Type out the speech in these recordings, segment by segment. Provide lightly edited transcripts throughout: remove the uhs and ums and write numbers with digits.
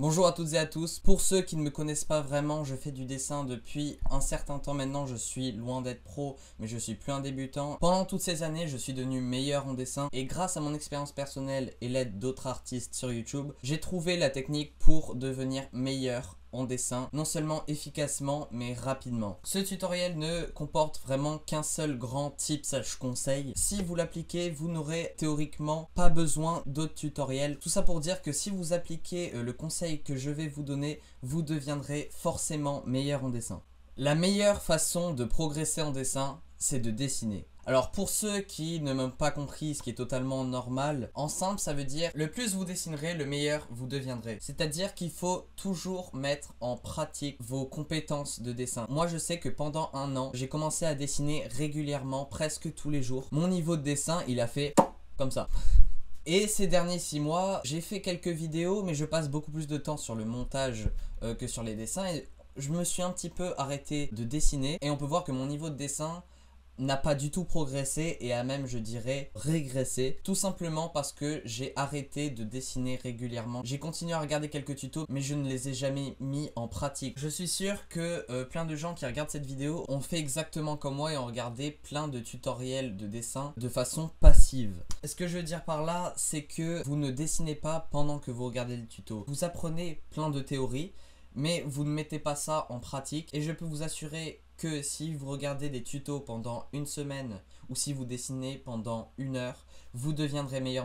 Bonjour à toutes et à tous. Pour ceux qui ne me connaissent pas vraiment, je fais du dessin depuis un certain temps maintenant. Je suis loin d'être pro, mais je suis plus un débutant. Pendant toutes ces années, je suis devenu meilleur en dessin et grâce à mon expérience personnelle et l'aide d'autres artistes sur YouTube, j'ai trouvé la technique pour devenir meilleur en dessin, non seulement efficacement mais rapidement. Ce tutoriel ne comporte vraiment qu'un seul grand tip/conseil. Si vous l'appliquez, vous n'aurez théoriquement pas besoin d'autres tutoriels. Tout ça pour dire que si vous appliquez le conseil que je vais vous donner, vous deviendrez forcément meilleur en dessin. La meilleure façon de progresser en dessin, c'est de dessiner. Alors pour ceux qui ne m'ont pas compris, ce qui est totalement normal, en simple ça veut dire le plus vous dessinerez, le meilleur vous deviendrez. C'est-à-dire qu'il faut toujours mettre en pratique vos compétences de dessin. Moi je sais que pendant un an, j'ai commencé à dessiner régulièrement, presque tous les jours. Mon niveau de dessin, il a fait comme ça. Et ces derniers 6 mois, j'ai fait quelques vidéos, mais je passe beaucoup plus de temps sur le montage que sur les dessins. Et je me suis un petit peu arrêté de dessiner. Et on peut voir que mon niveau de dessin n'a pas du tout progressé et a même, je dirais, régressé. Tout simplement parce que j'ai arrêté de dessiner régulièrement. J'ai continué à regarder quelques tutos, mais je ne les ai jamais mis en pratique. Je suis sûr que plein de gens qui regardent cette vidéo ont fait exactement comme moi et ont regardé plein de tutoriels de dessin de façon passive. Ce que je veux dire par là, c'est que vous ne dessinez pas pendant que vous regardez le tuto. Vous apprenez plein de théories, mais vous ne mettez pas ça en pratique. Et je peux vous assurer que si vous regardez des tutos pendant une semaine ou si vous dessinez pendant 1 heure, vous deviendrez meilleur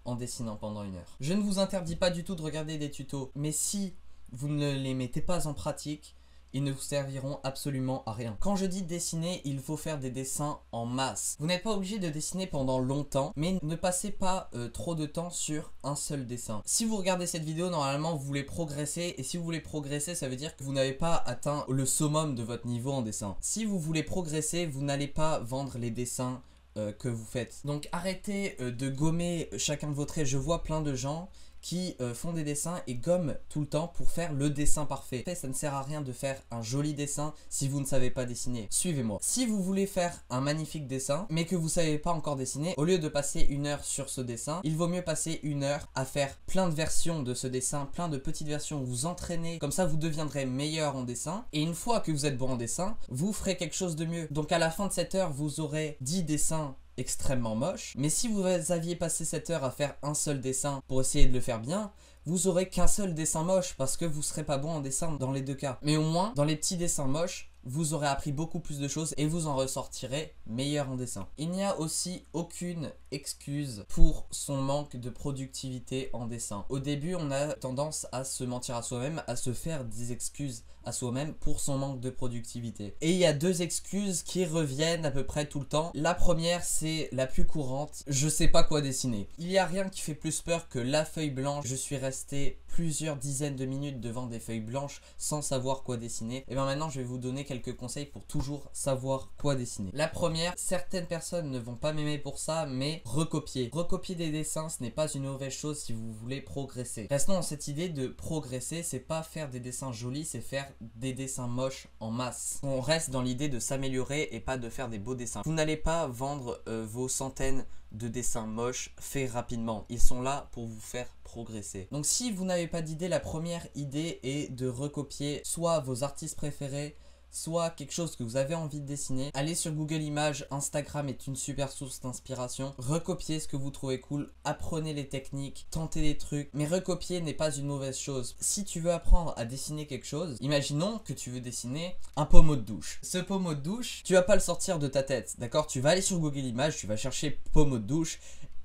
en dessinant pendant 1 heure. Je ne vous interdis pas du tout de regarder des tutos, mais si vous ne les mettez pas en pratique, ils ne vous serviront absolument à rien. Quand je dis dessiner, il faut faire des dessins en masse. Vous n'êtes pas obligé de dessiner pendant longtemps, mais ne passez pas trop de temps sur un seul dessin. Si vous regardez cette vidéo, normalement vous voulez progresser, et si vous voulez progresser, ça veut dire que vous n'avez pas atteint le summum de votre niveau en dessin. Si vous voulez progresser, vous n'allez pas vendre les dessins que vous faites. Donc arrêtez de gommer chacun de vos traits. Je vois plein de gens qui font des dessins et gomment tout le temps pour faire le dessin parfait. Ça ne sert à rien de faire un joli dessin si vous ne savez pas dessiner. Suivez-moi. Si vous voulez faire un magnifique dessin, mais que vous ne savez pas encore dessiner, au lieu de passer 1 heure sur ce dessin, il vaut mieux passer 1 heure à faire plein de versions de ce dessin, plein de petites versions, vous entraînez, comme ça vous deviendrez meilleur en dessin, et une fois que vous êtes bon en dessin, vous ferez quelque chose de mieux. Donc à la fin de cette heure, vous aurez 10 dessins extrêmement moche, mais si vous aviez passé cette heure à faire un seul dessin pour essayer de le faire bien, vous aurez qu'un seul dessin moche parce que vous serez pas bon en dessin dans les deux cas. Mais au moins, dans les petits dessins moches, vous aurez appris beaucoup plus de choses et vous en ressortirez meilleur en dessin. Il n'y a aussi aucune excuse pour son manque de productivité en dessin. Au début, on a tendance à se mentir à soi-même, à se faire des excuses à soi-même pour son manque de productivité. Et il y a 2 excuses qui reviennent à peu près tout le temps. La première, c'est la plus courante: je sais pas quoi dessiner. Il n'y a rien qui fait plus peur que la feuille blanche. Je suis resté plusieurs dizaines de minutes devant des feuilles blanches sans savoir quoi dessiner. Et bien maintenant, je vais vous donner quelques conseils pour toujours savoir quoi dessiner. La première, certaines personnes ne vont pas m'aimer pour ça, mais recopier. Recopier des dessins, ce n'est pas une mauvaise chose si vous voulez progresser. Restons dans cette idée de progresser, c'est pas faire des dessins jolis, c'est faire des dessins moches en masse. On reste dans l'idée de s'améliorer et pas de faire des beaux dessins. Vous n'allez pas vendre vos centaines de dessins moches faits rapidement. Ils sont là pour vous faire progresser. Donc si vous n'avez pas d'idée, la première idée est de recopier soit vos artistes préférés, soit quelque chose que vous avez envie de dessiner. Allez sur Google Images, Instagram est une super source d'inspiration. Recopiez ce que vous trouvez cool, apprenez les techniques, tentez des trucs, mais recopier n'est pas une mauvaise chose. Si tu veux apprendre à dessiner quelque chose, imaginons que tu veux dessiner un pommeau de douche. Ce pommeau de douche, tu vas pas le sortir de ta tête, d'accord? Tu vas aller sur Google Images, tu vas chercher pommeau de douche,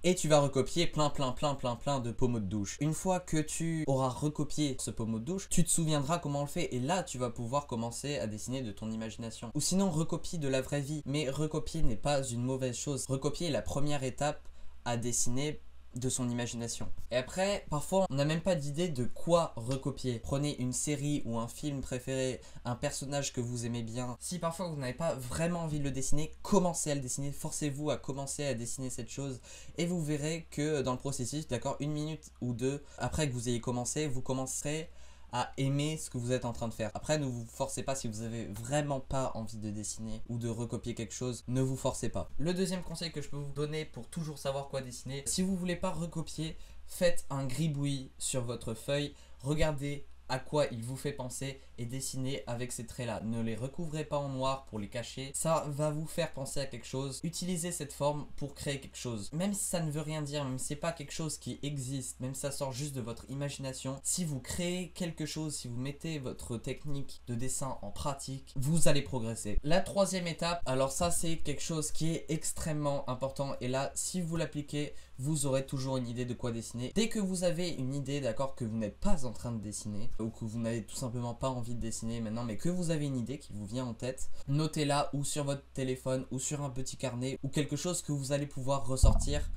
et tu vas recopier plein de pommeaux de douche. Une fois que tu auras recopié ce pommeau de douche, tu te souviendras comment on le fait et là tu vas pouvoir commencer à dessiner de ton imagination. Ou sinon recopie de la vraie vie, mais recopier n'est pas une mauvaise chose. Recopier est la première étape à dessiner de son imagination. Et après, parfois on n'a même pas d'idée de quoi recopier. Prenez une série ou un film préféré, un personnage que vous aimez bien. Si parfois vous n'avez pas vraiment envie de le dessiner, commencez à le dessiner, forcez-vous à commencer à dessiner cette chose et vous verrez que dans le processus, d'accord, 1 minute ou 2 après que vous ayez commencé, vous commencerez à aimer ce que vous êtes en train de faire. Après, ne vous forcez pas si vous avez vraiment pas envie de dessiner ou de recopier quelque chose, ne vous forcez pas. Le deuxième conseil que je peux vous donner pour toujours savoir quoi dessiner, si vous voulez pas recopier, faites un gribouillis sur votre feuille regardez à quoi il vous fait penser et dessinez avec ces traits là. Ne les recouvrez pas en noir pour les cacher, ça va vous faire penser à quelque chose. Utilisez cette forme pour créer quelque chose, même si ça ne veut rien dire, même si c'est pas quelque chose qui existe, même si ça sort juste de votre imagination. Si vous créez quelque chose, si vous mettez votre technique de dessin en pratique, vous allez progresser. La troisième étape, alors ça c'est quelque chose qui est extrêmement important, et là si vous l'appliquez, vous aurez toujours une idée de quoi dessiner. Dès que vous avez une idée, d'accord, que vous n'êtes pas en train de dessiner, ou que vous n'avez tout simplement pas envie de dessiner maintenant, mais que vous avez une idée qui vous vient en tête, notez-la ou sur votre téléphone ou sur un petit carnet ou quelque chose que vous allez pouvoir ressortir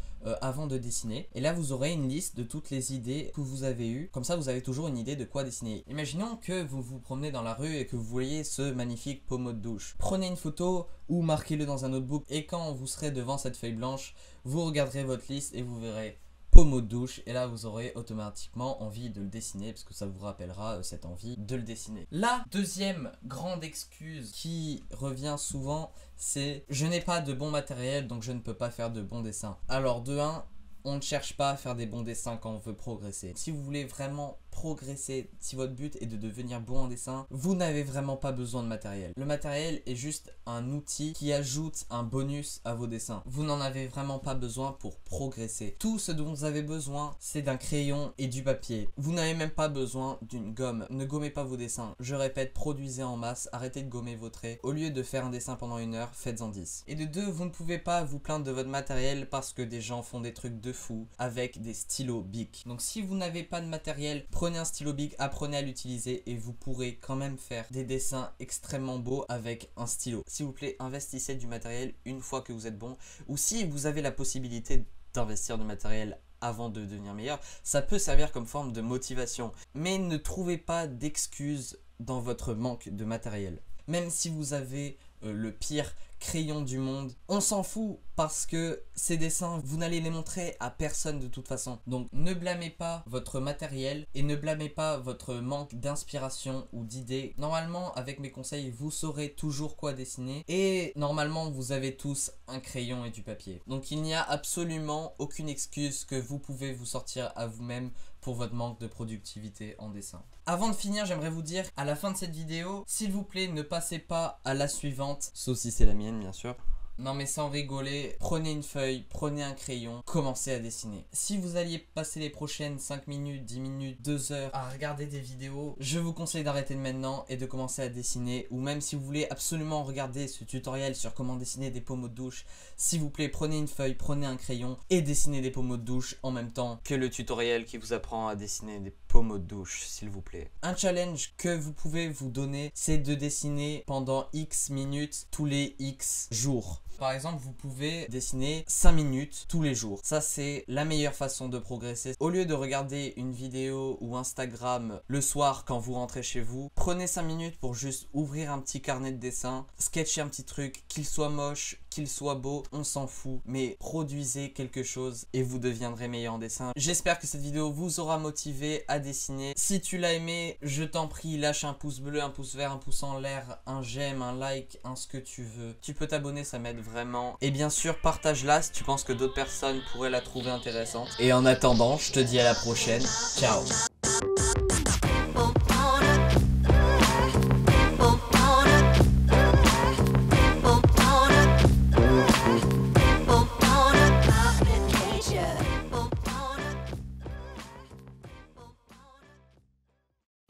avant de dessiner. Et là vous aurez une liste de toutes les idées que vous avez eues, comme ça vous avez toujours une idée de quoi dessiner. Imaginons que vous vous promenez dans la rue et que vous voyez ce magnifique pommeau de douche. Prenez une photo ou marquez-le dans un notebook, et quand vous serez devant cette feuille blanche, vous regarderez votre liste et vous verrez pommeau de douche, et là vous aurez automatiquement envie de le dessiner parce que ça vous rappellera cette envie de le dessiner. La deuxième grande excuse qui revient souvent, c'est je n'ai pas de bon matériel donc je ne peux pas faire de bons dessins. Alors de 1, on ne cherche pas à faire des bons dessins quand on veut progresser. Si vous voulez vraiment progresser, si votre but est de devenir bon en dessin, vous n'avez vraiment pas besoin de matériel. Le matériel est juste un outil qui ajoute un bonus à vos dessins. Vous n'en avez vraiment pas besoin pour progresser. Tout ce dont vous avez besoin, c'est d'un crayon et du papier. Vous n'avez même pas besoin d'une gomme. Ne gommez pas vos dessins. Je répète, produisez en masse, arrêtez de gommer vos traits. Au lieu de faire un dessin pendant 1 heure, faites-en 10. Et de 2, vous ne pouvez pas vous plaindre de votre matériel parce que des gens font des trucs de fou avec des stylos Bic. Donc si vous n'avez pas de matériel, prenez un stylo Bic, apprenez à l'utiliser et vous pourrez quand même faire des dessins extrêmement beaux avec un stylo. S'il vous plaît, investissez du matériel une fois que vous êtes bon, ou si vous avez la possibilité d'investir du matériel avant de devenir meilleur, ça peut servir comme forme de motivation. Mais ne trouvez pas d'excuses dans votre manque de matériel. Même si vous avez le pire crayon du monde, on s'en fout parce que ces dessins, vous n'allez les montrer à personne de toute façon. Donc ne blâmez pas votre matériel et ne blâmez pas votre manque d'inspiration ou d'idées. Normalement, avec mes conseils, vous saurez toujours quoi dessiner, et normalement vous avez tous un crayon et du papier. Donc il n'y a absolument aucune excuse que vous pouvez vous sortir à vous-même pour votre manque de productivité en dessin. Avant de finir, j'aimerais vous dire à la fin de cette vidéo, s'il vous plaît, ne passez pas à la suivante, sauf si c'est la mienne bien sûr. Non mais sans rigoler, prenez une feuille, prenez un crayon, commencez à dessiner. Si vous alliez passer les prochaines 5 minutes, 10 minutes, 2 heures à regarder des vidéos, je vous conseille d'arrêter maintenant et de commencer à dessiner. Ou même si vous voulez absolument regarder ce tutoriel sur comment dessiner des pommeaux de douche, s'il vous plaît, prenez une feuille, prenez un crayon et dessinez des pommeaux de douche en même temps que le tutoriel qui vous apprend à dessiner des pommeaux de douche, s'il vous plaît. Un challenge que vous pouvez vous donner, c'est de dessiner pendant X minutes tous les X jours. Par exemple, vous pouvez dessiner 5 minutes tous les jours. Ça, c'est la meilleure façon de progresser. Au lieu de regarder une vidéo ou Instagram le soir quand vous rentrez chez vous, prenez 5 minutes pour juste ouvrir un petit carnet de dessin, sketcher un petit truc, qu'il soit moche, qu'il soit beau, on s'en fout, mais produisez quelque chose et vous deviendrez meilleur en dessin. J'espère que cette vidéo vous aura motivé à dessiner. Si tu l'as aimé, je t'en prie, lâche un pouce bleu, un pouce vert, un pouce en l'air, un j'aime, un like, un ce que tu veux. Tu peux t'abonner, ça m'aide vraiment. Et bien sûr, partage-la si tu penses que d'autres personnes pourraient la trouver intéressante. Et en attendant, je te dis à la prochaine. Ciao.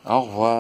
Au revoir.